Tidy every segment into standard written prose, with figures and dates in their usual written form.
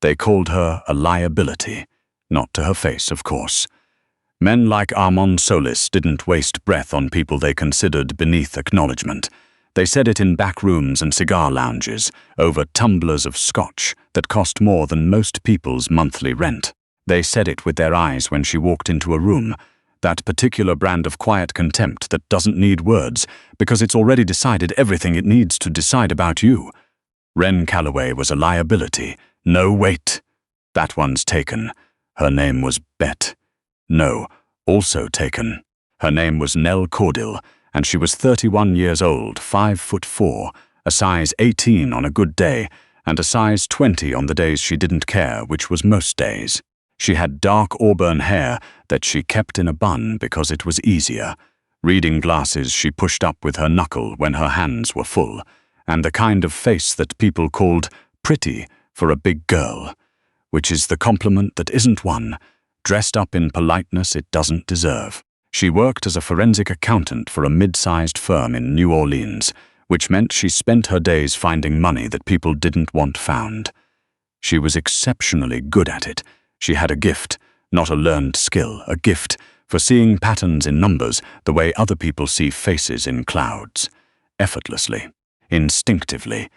They called her a liability. Not to her face, of course. Men like Armand Solis didn't waste breath on people they considered beneath acknowledgement. They said it in back rooms and cigar lounges, over tumblers of scotch that cost more than most people's monthly rent. They said it with their eyes when she walked into a room, that particular brand of quiet contempt that doesn't need words because it's already decided everything it needs to decide about you. Wren Calloway was a liability. No, wait. That one's taken. Her name was Bet. No, also taken. Her name was Nell Caudill, and she was 31 years old, 5'4", a size 18 on a good day, and a size 20 on the days she didn't care, which was most days. She had dark auburn hair that she kept in a bun because it was easier, reading glasses she pushed up with her knuckle when her hands were full, and the kind of face that people called pretty for a big girl, which is the compliment that isn't one, dressed up in politeness it doesn't deserve. She worked as a forensic accountant for a mid-sized firm in New Orleans, which meant she spent her days finding money that people didn't want found. She was exceptionally good at it. She had a gift, not a learned skill, a gift for seeing patterns in numbers the way other people see faces in clouds, effortlessly, instinctively,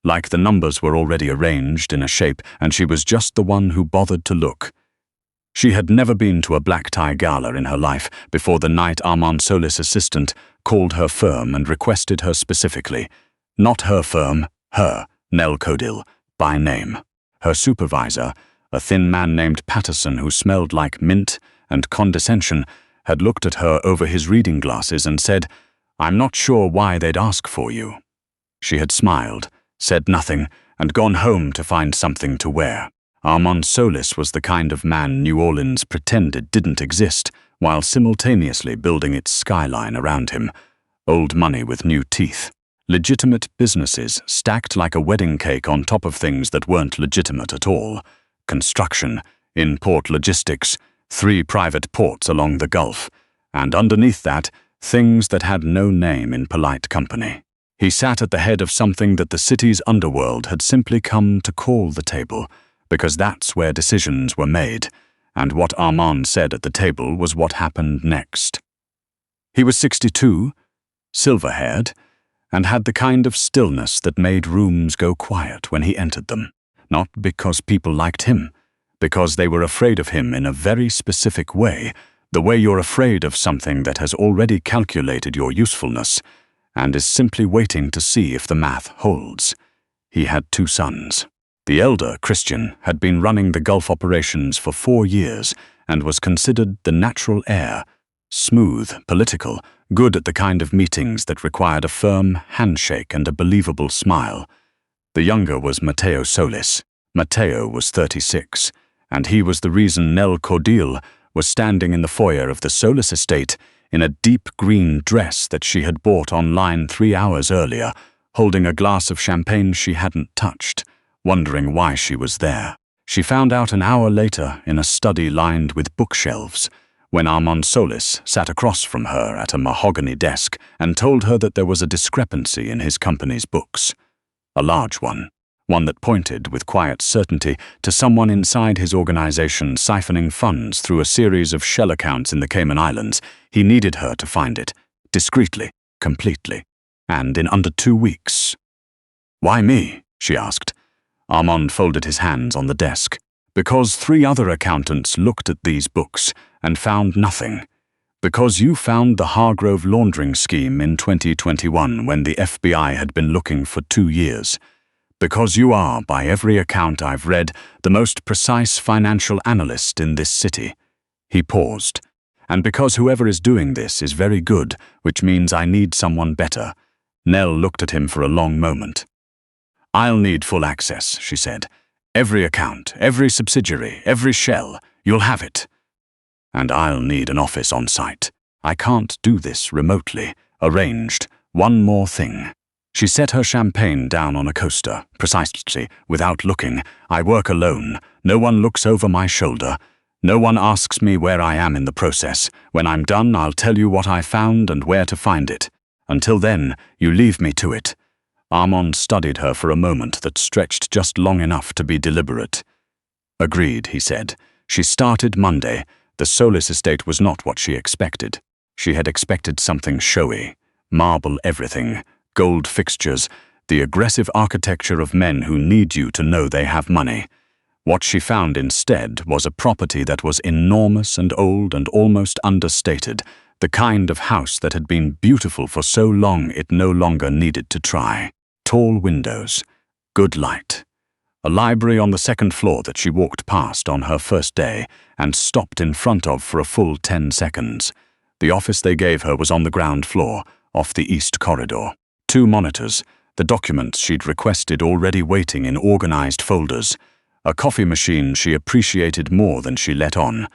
like the numbers were already arranged in a shape and she was just the one who bothered to look. She had never been to a black tie gala in her life before the night Armand Solis' assistant called her firm and requested her specifically. Not her firm, her, Nell Caudill, by name. Her supervisor, a thin man named Patterson who smelled like mint and condescension, had looked at her over his reading glasses and said, "I'm not sure why they'd ask for you." She had smiled, said nothing, and gone home to find something to wear. Armand Solis was the kind of man New Orleans pretended didn't exist, while simultaneously building its skyline around him. Old money with new teeth. Legitimate businesses stacked like a wedding cake on top of things that weren't legitimate at all. Construction, in-port logistics, 3 private ports along the Gulf, and underneath that, things that had no name in polite company. He sat at the head of something that the city's underworld had simply come to call the table, because that's where decisions were made, and what Armand said at the table was what happened next. He was 62, silver-haired, and had the kind of stillness that made rooms go quiet when he entered them. Not because people liked him, because they were afraid of him in a very specific way, the way you're afraid of something that has already calculated your usefulness and is simply waiting to see if the math holds. He had 2 sons. The elder, Christian, had been running the Gulf operations for 4 years and was considered the natural heir, smooth, political, good at the kind of meetings that required a firm handshake and a believable smile. The younger was Matteo Solis. Matteo was 36, and he was the reason Nell Caudill was standing in the foyer of the Solis estate in a deep green dress that she had bought online 3 hours earlier, holding a glass of champagne she hadn't touched, wondering why she was there. She found out an hour later in a study lined with bookshelves, when Armand Solis sat across from her at a mahogany desk and told her that there was a discrepancy in his company's books. A large one that pointed with quiet certainty to someone inside his organization siphoning funds through a series of shell accounts in the Cayman Islands. He needed her to find it, discreetly, completely, and in under 2 weeks. "Why me?" she asked. Armand folded his hands on the desk. "Because 3 other accountants looked at these books and found nothing. Because you found the Hargrove laundering scheme in 2021 when the FBI had been looking for 2 years. Because you are, by every account I've read, the most precise financial analyst in this city." He paused. "And because whoever is doing this is very good, which means I need someone better." Nell looked at him for a long moment. "I'll need full access," she said. "Every account, every subsidiary, every shell, you'll have it. And I'll need an office on site. I can't do this remotely. Arranged. One more thing." She set her champagne down on a coaster, precisely, without looking. "I work alone. No one looks over my shoulder. No one asks me where I am in the process. When I'm done, I'll tell you what I found and where to find it. Until then, you leave me to it." Armand studied her for a moment that stretched just long enough to be deliberate. Agreed, he said. She started Monday. The Solis estate was not what she expected. She had expected something showy. Marble everything, gold fixtures, the aggressive architecture of men who need you to know they have money. What she found instead was a property that was enormous and old and almost understated, the kind of house that had been beautiful for so long it no longer needed to try. Tall windows, good light. A library on the second floor that she walked past on her first day and stopped in front of for a full 10 seconds. The office they gave her was on the ground floor, off the east corridor. 2 monitors, the documents she'd requested already waiting in organized folders. A coffee machine she appreciated more than she let on.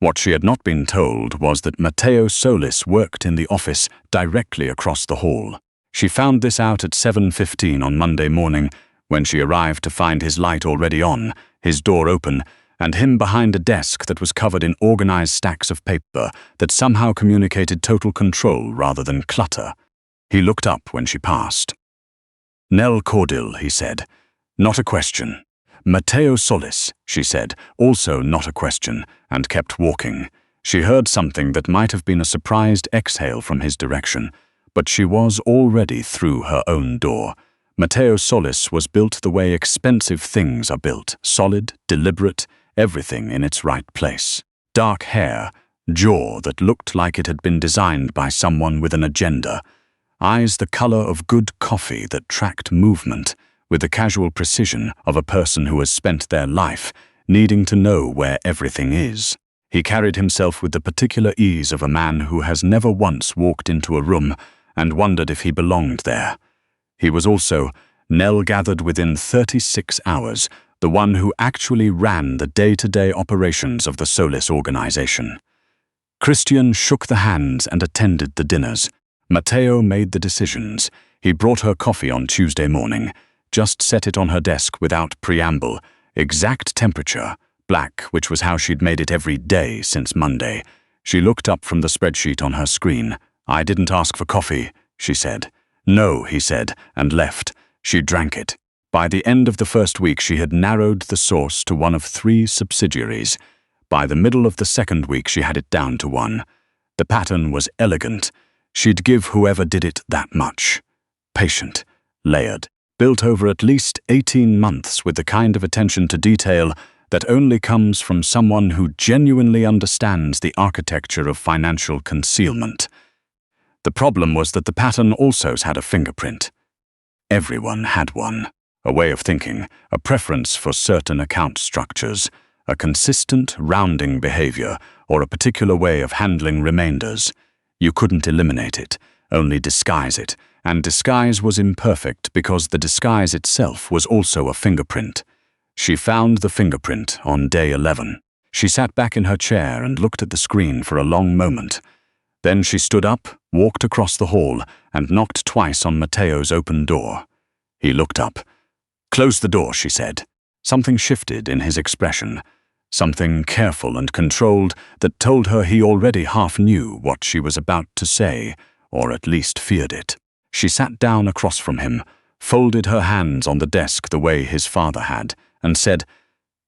What she had not been told was that Matteo Solis worked in the office directly across the hall. She found this out at 7:15 on Monday morning, when she arrived to find his light already on, his door open, and him behind a desk that was covered in organized stacks of paper that somehow communicated total control rather than clutter. He looked up when she passed. "Nell Caudill," he said. "Not a question." "Matteo Solis," she said, also not a question, and kept walking. She heard something that might have been a surprised exhale from his direction, but she was already through her own door. Matteo Solis was built the way expensive things are built, solid, deliberate, everything in its right place. Dark hair, jaw that looked like it had been designed by someone with an agenda, eyes the color of good coffee that tracked movement, with the casual precision of a person who has spent their life needing to know where everything is. He carried himself with the particular ease of a man who has never once walked into a room and wondered if he belonged there. He was also, Nell gathered within 36 hours, the one who actually ran the day-to-day operations of the Solis organization. Christian shook the hands and attended the dinners. Matteo made the decisions. He brought her coffee on Tuesday morning, just set it on her desk without preamble, exact temperature, black, which was how she'd made it every day since Monday. She looked up from the spreadsheet on her screen. "I didn't ask for coffee," she said. "No," he said, and left. She drank it. By the end of the first week, she had narrowed the source to one of 3 subsidiaries. By the middle of the second week, she had it down to 1. The pattern was elegant. She'd give whoever did it that much. Patient, layered, built over at least 18 months with the kind of attention to detail that only comes from someone who genuinely understands the architecture of financial concealment. The problem was that the pattern also had a fingerprint. Everyone had one. A way of thinking, a preference for certain account structures, a consistent rounding behavior, or a particular way of handling remainders. You couldn't eliminate it, only disguise it, and disguise was imperfect because the disguise itself was also a fingerprint. She found the fingerprint on day 11. She sat back in her chair and looked at the screen for a long moment. Then she stood up, walked across the hall, and knocked twice on Matteo's open door. He looked up. "Close the door," she said. Something shifted in his expression, something careful and controlled that told her he already half knew what she was about to say, or at least feared it. She sat down across from him, folded her hands on the desk the way his father had, and said,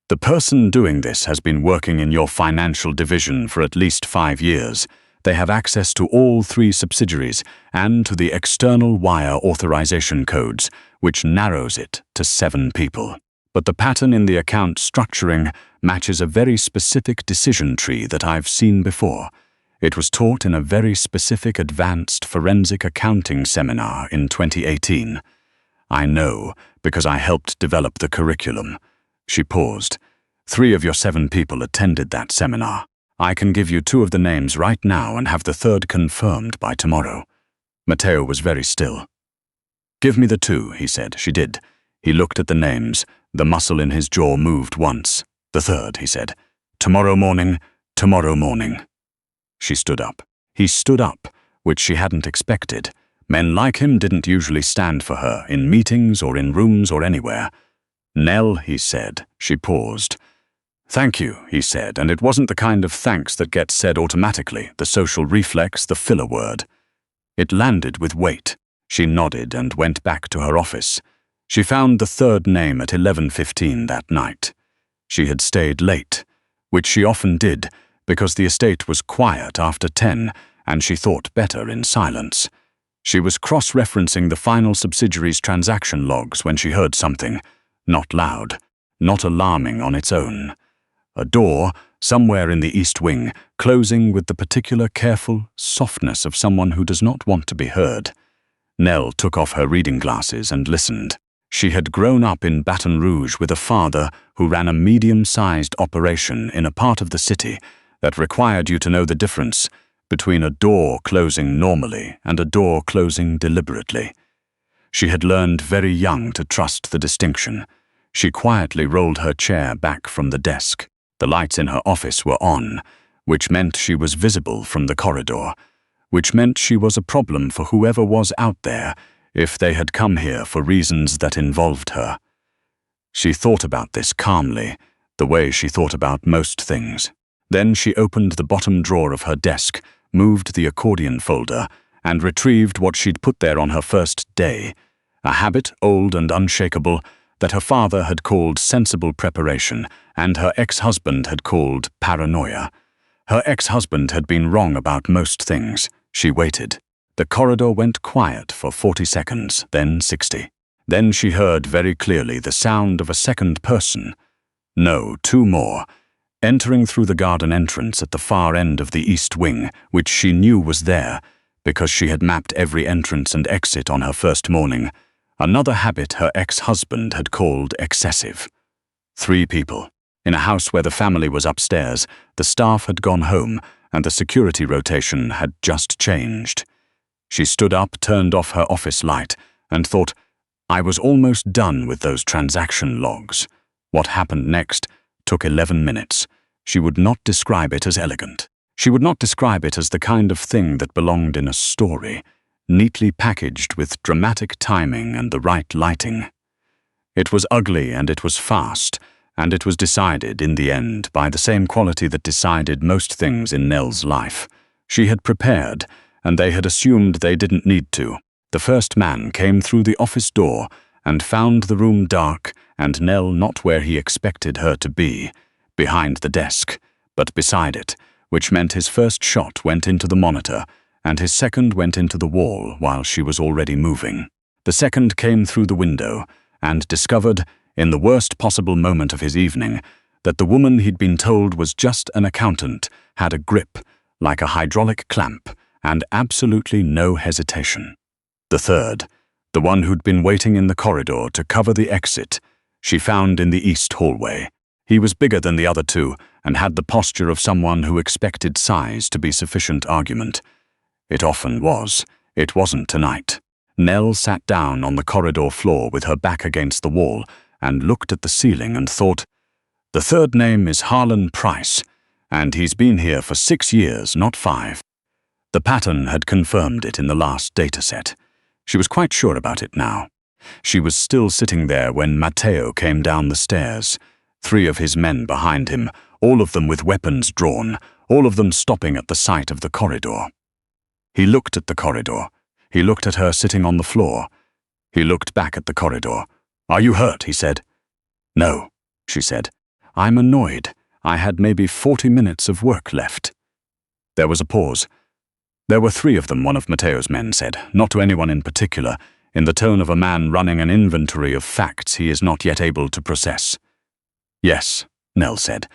"The person doing this has been working in your financial division for at least 5 years. They have access to all 3 subsidiaries and to the external wire authorization codes, which narrows it to 7 people. But the pattern in the account structuring matches a very specific decision tree that I've seen before. It was taught in a very specific advanced forensic accounting seminar in 2018. I know, because I helped develop the curriculum." She paused. 3 of your 7 people attended that seminar. I can give you 2 of the names right now and have the 3rd confirmed by tomorrow. Matteo was very still. "Give me the 2, he said. She did. He looked at the names. The muscle in his jaw moved once. "The 3rd, he said. "Tomorrow morning, tomorrow morning." She stood up. He stood up, which she hadn't expected. Men like him didn't usually stand for her, in meetings or in rooms or anywhere. "Nell," he said. She paused. "Thank you," he said, and it wasn't the kind of thanks that gets said automatically, the social reflex, the filler word. It landed with weight. She nodded and went back to her office. She found the 3rd name at 11:15 that night. She had stayed late, which she often did because the estate was quiet after 10 and she thought better in silence. She was cross-referencing the final subsidiary's transaction logs when she heard something, not loud, not alarming on its own. A door, somewhere in the east wing, closing with the particular careful softness of someone who does not want to be heard. Nell took off her reading glasses and listened. She had grown up in Baton Rouge with a father who ran a medium-sized operation in a part of the city that required you to know the difference between a door closing normally and a door closing deliberately. She had learned very young to trust the distinction. She quietly rolled her chair back from the desk. The lights in her office were on, which meant she was visible from the corridor, which meant she was a problem for whoever was out there if they had come here for reasons that involved her. She thought about this calmly, the way she thought about most things. Then she opened the bottom drawer of her desk, moved the accordion folder, and retrieved what she'd put there on her first day, a habit old and unshakable that her father had called sensible preparation and her ex-husband had called paranoia. Her ex-husband had been wrong about most things. She waited. The corridor went quiet for 40 seconds, then 60. Then she heard very clearly the sound of a second person. No, 2 more. Entering through the garden entrance at the far end of the east wing, which she knew was there, because she had mapped every entrance and exit on her first morning. Another habit her ex-husband had called excessive. 3 people. In a house where the family was upstairs, the staff had gone home, and the security rotation had just changed. She stood up, turned off her office light, and thought, I was almost done with those transaction logs. What happened next took 11 minutes. She would not describe it as elegant. She would not describe it as the kind of thing that belonged in a story, neatly packaged with dramatic timing and the right lighting. It was ugly and it was fast, and it was decided, in the end, by the same quality that decided most things in Nell's life. She had prepared, and they had assumed they didn't need to. The first man came through the office door and found the room dark and Nell not where he expected her to be, behind the desk, but beside it, which meant his first shot went into the monitor, and his second went into the wall while she was already moving. The second came through the window and discovered, in the worst possible moment of his evening, that the woman he'd been told was just an accountant had a grip, like a hydraulic clamp, and absolutely no hesitation. The third, the one who'd been waiting in the corridor to cover the exit, she found in the east hallway. He was bigger than the other 2 and had the posture of someone who expected size to be sufficient argument. It often was. It wasn't tonight. Nell sat down on the corridor floor with her back against the wall and looked at the ceiling and thought, the third name is Harlan Price, and he's been here for 6 years, not 5. The pattern had confirmed it in the last dataset. She was quite sure about it now. She was still sitting there when Matteo came down the stairs, 3 of his men behind him, all of them with weapons drawn, all of them stopping at the sight of the corridor. He looked at the corridor. He looked at her sitting on the floor. He looked back at the corridor. Are you hurt? He said. No, she said. I'm annoyed. I had maybe 40 minutes of work left. There was a pause. There were 3 of them, one of Matteo's men said, not to anyone in particular, in the tone of a man running an inventory of facts he is not yet able to process. Yes, Nell said.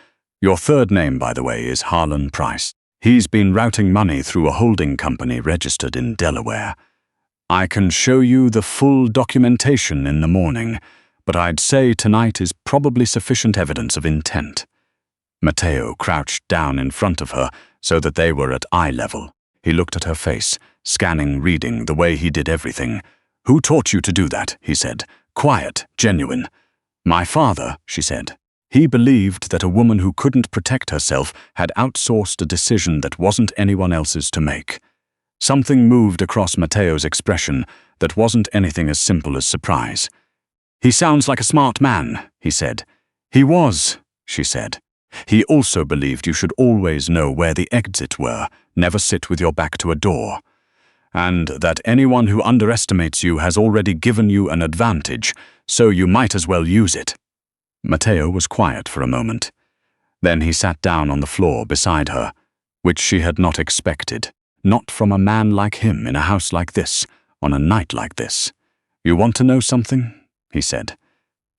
Your third name, by the way, is Harlan Price. He's been routing money through a holding company registered in Delaware. I can show you the full documentation in the morning, but I'd say tonight is probably sufficient evidence of intent. Matteo crouched down in front of her so that they were at eye level. He looked at her face, scanning, reading, the way he did everything. Who taught you to do that? He said. Quiet, genuine. My father, she said. He believed that a woman who couldn't protect herself had outsourced a decision that wasn't anyone else's to make. Something moved across Matteo's expression that wasn't anything as simple as surprise. He sounds like a smart man, he said. He was, she said. He also believed you should always know where the exits were, never sit with your back to a door, and that anyone who underestimates you has already given you an advantage, so you might as well use it. Matteo was quiet for a moment. Then he sat down on the floor beside her, which she had not expected. Not from a man like him in a house like this, on a night like this. "You want to know something?" he said.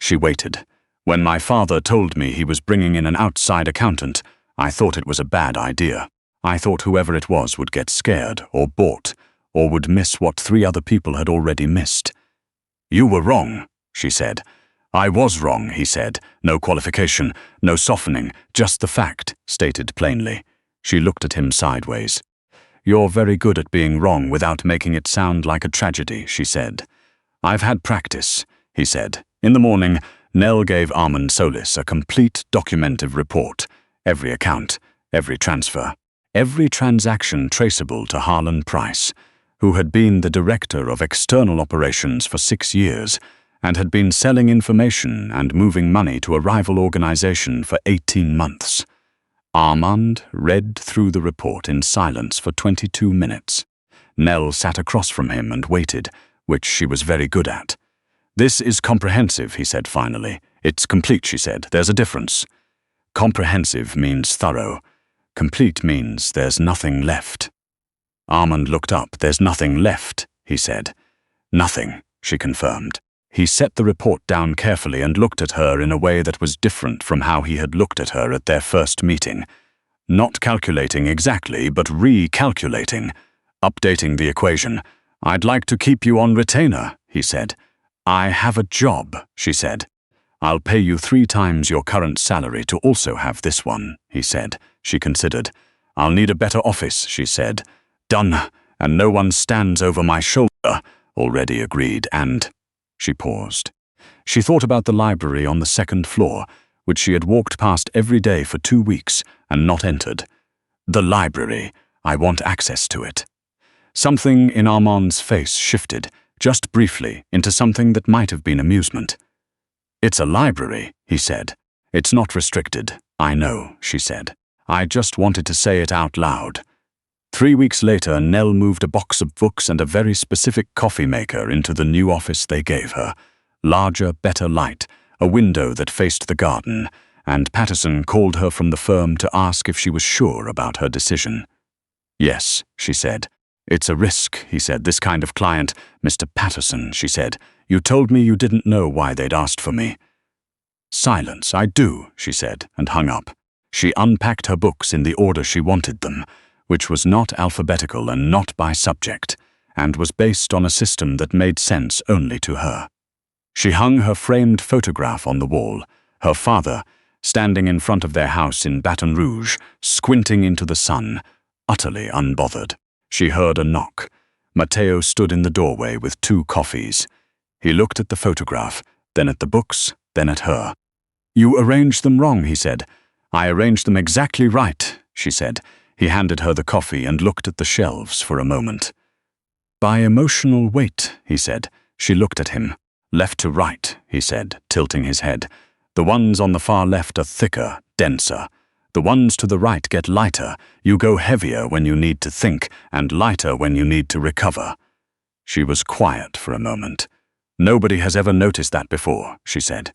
She waited. "When my father told me he was bringing in an outside accountant, I thought it was a bad idea. I thought whoever it was would get scared or bought, or would miss what 3 other people had already missed." "You were wrong," she said. "I was wrong," he said. "No qualification, no softening, just the fact," stated plainly. She looked at him sideways. "You're very good at being wrong without making it sound like a tragedy," she said. "I've had practice," he said. In the morning, Nell gave Armand Solis a complete documented report. Every account, every transfer, every transaction traceable to Harlan Price, who had been the director of external operations for 6 years and had been selling information and moving money to a rival organization for 18 months. Armand read through the report in silence for 22 minutes. Nell sat across from him and waited, which she was very good at. "This is comprehensive," he said finally. "It's complete," she said. "There's a difference. Comprehensive means thorough. Complete means there's nothing left." Armand looked up. "There's nothing left," he said. "Nothing," she confirmed. He set the report down carefully and looked at her in a way that was different from how he had looked at her at their first meeting. Not calculating exactly, but recalculating, updating the equation. "I'd like to keep you on retainer," he said. "I have a job," she said. "I'll pay you 3 times your current salary to also have this one," he said. She considered. "I'll need a better office," she said. "Done, and no one stands over my shoulder," already agreed, and... She paused. She thought about the library on the 2nd floor, which she had walked past every day for 2 weeks and not entered. "The library. I want access to it." Something in Armand's face shifted, just briefly, into something that might have been amusement. "It's a library," he said. "It's not restricted." "I know," she said. "I just wanted to say it out loud." 3 weeks later, Nell moved a box of books and a very specific coffee maker into the new office they gave her. Larger, better light, a window that faced the garden, and Patterson called her from the firm to ask if she was sure about her decision. "Yes," she said. "It's a risk," he said. "This kind of client." "Mr. Patterson," she said. "You told me you didn't know why they'd asked for me." "Silence. I do," she said, and hung up. She unpacked her books in the order she wanted them, which was not alphabetical and not by subject, and was based on a system that made sense only to her. She hung her framed photograph on the wall, her father, standing in front of their house in Baton Rouge, squinting into the sun, utterly unbothered. She heard a knock. Matteo stood in the doorway with 2 coffees. He looked at the photograph, then at the books, then at her. "You arranged them wrong," he said. "I arranged them exactly right," she said. He handed her the coffee and looked at the shelves for a moment. "By emotional weight," he said. She looked at him. "Left to right," he said, tilting his head. "The ones on the far left are thicker, denser. The ones to the right get lighter. You go heavier when you need to think, and lighter when you need to recover." She was quiet for a moment. "Nobody has ever noticed that before," she said.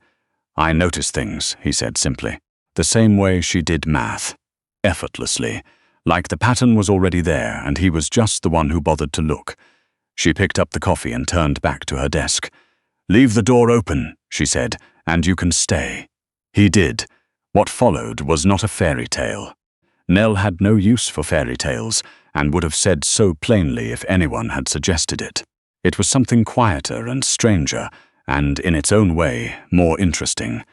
"I notice things," he said simply. The same way she did math. Effortlessly. Like the pattern was already there, and he was just the one who bothered to look. She picked up the coffee and turned back to her desk. "Leave the door open," she said, "and you can stay." He did. What followed was not a fairy tale. Nell had no use for fairy tales, and would have said so plainly if anyone had suggested it. It was something quieter and stranger, and, in its own way, more interesting.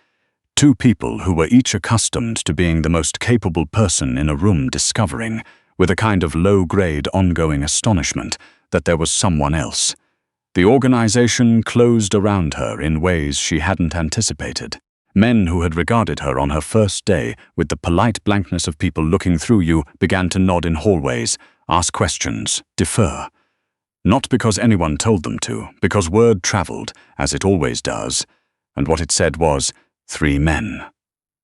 2 people who were each accustomed to being the most capable person in a room discovering, with a kind of low-grade ongoing astonishment, that there was someone else. The organization closed around her in ways she hadn't anticipated. Men who had regarded her on her first day with the polite blankness of people looking through you began to nod in hallways, ask questions, defer. Not because anyone told them to, because word traveled, as it always does, and what it said was, 3 men.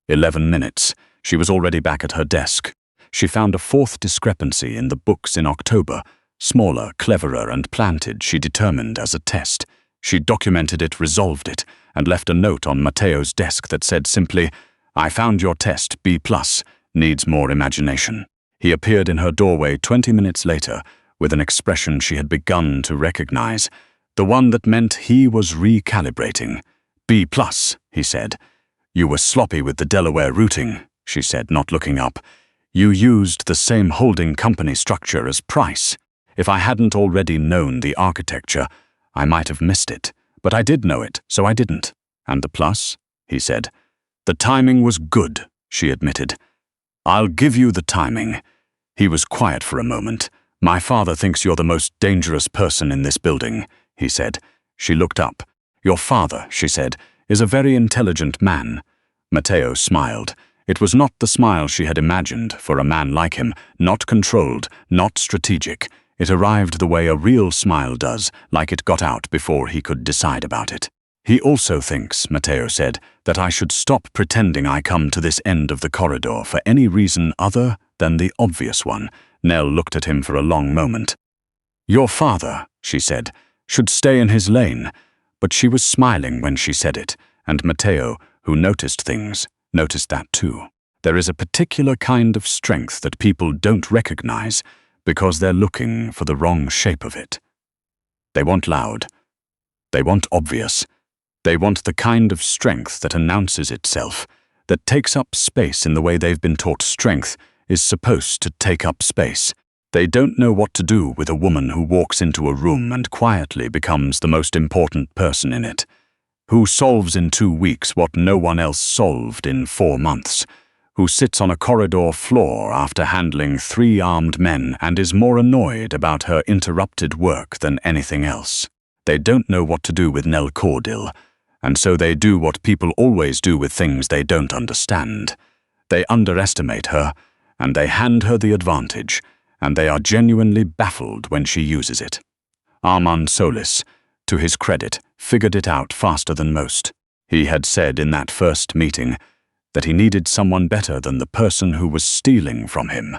11 minutes. She was already back at her desk. She found a 4th discrepancy in the books in October, smaller, cleverer, and planted, she determined, as a test. She documented it, resolved it, and left a note on Matteo's desk that said simply, "I found your test, B+, needs more imagination." He appeared in her doorway 20 minutes later with an expression she had begun to recognize, the one that meant he was recalibrating. "B+, he said. "You were sloppy with the Delaware routing," she said, not looking up. "You used the same holding company structure as Price. If I hadn't already known the architecture, I might have missed it. But I did know it, so I didn't." "And the plus?" he said. "The timing was good," she admitted. "I'll give you the timing." He was quiet for a moment. "My father thinks you're the most dangerous person in this building," he said. She looked up. "Your father," she said, "is a very intelligent man." Matteo smiled. It was not the smile she had imagined for a man like him, not controlled, not strategic. It arrived the way a real smile does, like it got out before he could decide about it. "He also thinks," Matteo said, "that I should stop pretending I come to this end of the corridor for any reason other than the obvious one." Nell looked at him for a long moment. "Your father," she said, "should stay in his lane." But she was smiling when she said it, and Matteo, who noticed things, noticed that too. There is a particular kind of strength that people don't recognize because they're looking for the wrong shape of it. They want loud. They want obvious. They want the kind of strength that announces itself, that takes up space in the way they've been taught strength is supposed to take up space. They don't know what to do with a woman who walks into a room and quietly becomes the most important person in it, who solves in 2 weeks what no one else solved in 4 months, who sits on a corridor floor after handling 3 armed men and is more annoyed about her interrupted work than anything else. They don't know what to do with Nell Caudill, and so they do what people always do with things they don't understand. They underestimate her, and they hand her the advantage, and they are genuinely baffled when she uses it. Armand Solis, to his credit, figured it out faster than most. He had said in that first meeting that he needed someone better than the person who was stealing from him.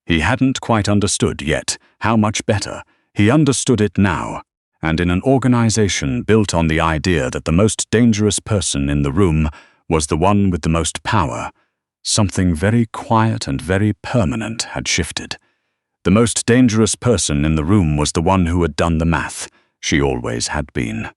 He hadn't quite understood yet how much better. He understood it now, and in an organization built on the idea that the most dangerous person in the room was the one with the most power, something very quiet and very permanent had shifted. The most dangerous person in the room was the one who had done the math. She always had been.